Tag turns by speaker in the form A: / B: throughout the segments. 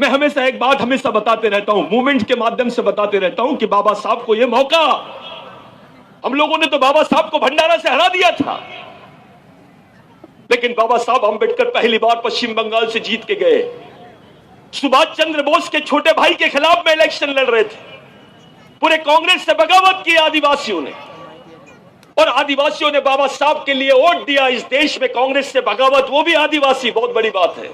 A: मैं हमेशा एक बात हमेशा बताते रहता हूं, मूवमेंट के माध्यम से बताते रहता हूं कि बाबा साहब को यह मौका, हम लोगों ने तो बाबा साहब को भंडारा से हरा दिया था, लेकिन बाबा साहब अंबेडकर पहली बार पश्चिम बंगाल से जीत के गए। सुभाष चंद्र बोस के छोटे भाई के खिलाफ में इलेक्शन लड़ रहे थे, पूरे कांग्रेस से बगावत की आदिवासियों ने, और आदिवासियों ने बाबा साहब के लिए वोट दिया। इस देश में कांग्रेस से बगावत, वो भी आदिवासी, बहुत बड़ी बात है।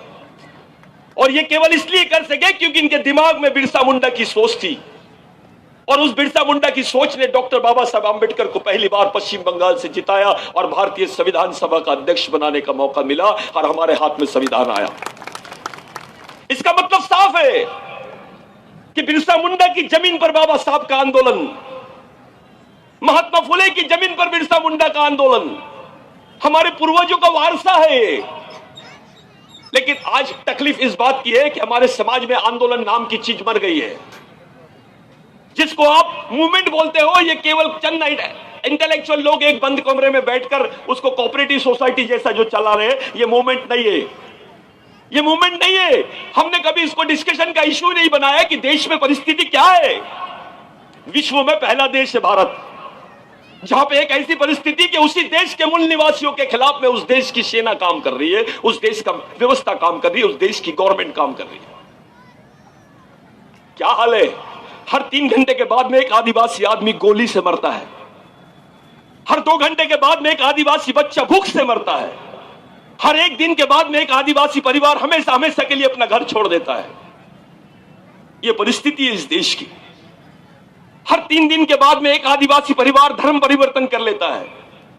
A: और ये केवल इसलिए कर सके क्योंकि इनके दिमाग में बिरसा मुंडा की सोच थी, और उस बिरसा मुंडा की सोच ने डॉक्टर बाबा साहब अंबेडकर को पहली बार पश्चिम बंगाल से जिताया और भारतीय संविधान सभा का अध्यक्ष बनाने का मौका मिला, और हमारे हाथ में संविधान आया। इसका मतलब साफ है कि बिरसा मुंडा की जमीन पर बाबा साहब का आंदोलन, महात्मा फुले की जमीन पर बिरसा मुंडा का आंदोलन हमारे पूर्वजों का वारसा है। लेकिन आज तकलीफ इस बात की है कि हमारे समाज में आंदोलन नाम की चीज मर गई है। जिसको आप मूवमेंट बोलते हो, ये केवल चंद इंटेलेक्चुअल लोग एक बंद कमरे में बैठकर उसको कोऑपरेटिव सोसाइटी जैसा जो चला रहे, ये मूवमेंट नहीं है, ये मूवमेंट नहीं है। हमने कभी इसको डिस्कशन का इश्यू नहीं बनाया कि देश में परिस्थिति क्या है। विश्व में पहला देश है भारत, जहां पे एक ऐसी परिस्थिति कि उसी देश के मूल निवासियों के खिलाफ में उस देश की सेना काम कर रही है, उस देश का व्यवस्था काम कर रही है, उस देश की गवर्नमेंट काम कर रही है। क्या हाल है? हर 3 घंटे के बाद में एक आदिवासी आदमी गोली से मरता है, हर 2 घंटे के बाद में एक आदिवासी बच्चा भूख से मरता है, हर 1 दिन के बाद में एक आदिवासी परिवार हमेशा हमेशा के लिए अपना घर छोड़ देता है। यह परिस्थिति है इस देश की। हर 3 दिन के बाद में एक आदिवासी परिवार धर्म परिवर्तन कर लेता है,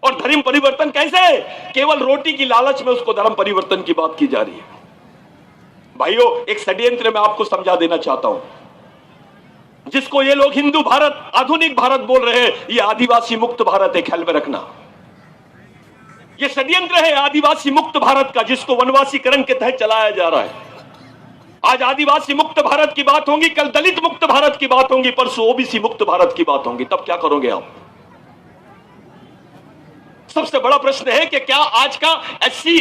A: और धर्म परिवर्तन कैसे? केवल रोटी की लालच में उसको धर्म परिवर्तन की बात की जा रही है। भाइयों, एक षड्यंत्र मैं आपको समझा देना चाहता हूं, जिसको ये लोग हिंदू भारत, आधुनिक भारत बोल रहे हैं, ये आदिवासी मुक्त भारत है, ख्याल में रखना। ये षड्यंत्र है आदिवासी मुक्त भारत का, जिसको वनवासीकरण के तहत चलाया जा रहा है। आज आदिवासी मुक्त भारत की बात होगी, कल दलित मुक्त भारत की बात होगी, परसों ओबीसी मुक्त भारत की बात होगी। तब क्या करोगे आप? सबसे बड़ा प्रश्न है कि क्या आज का एससी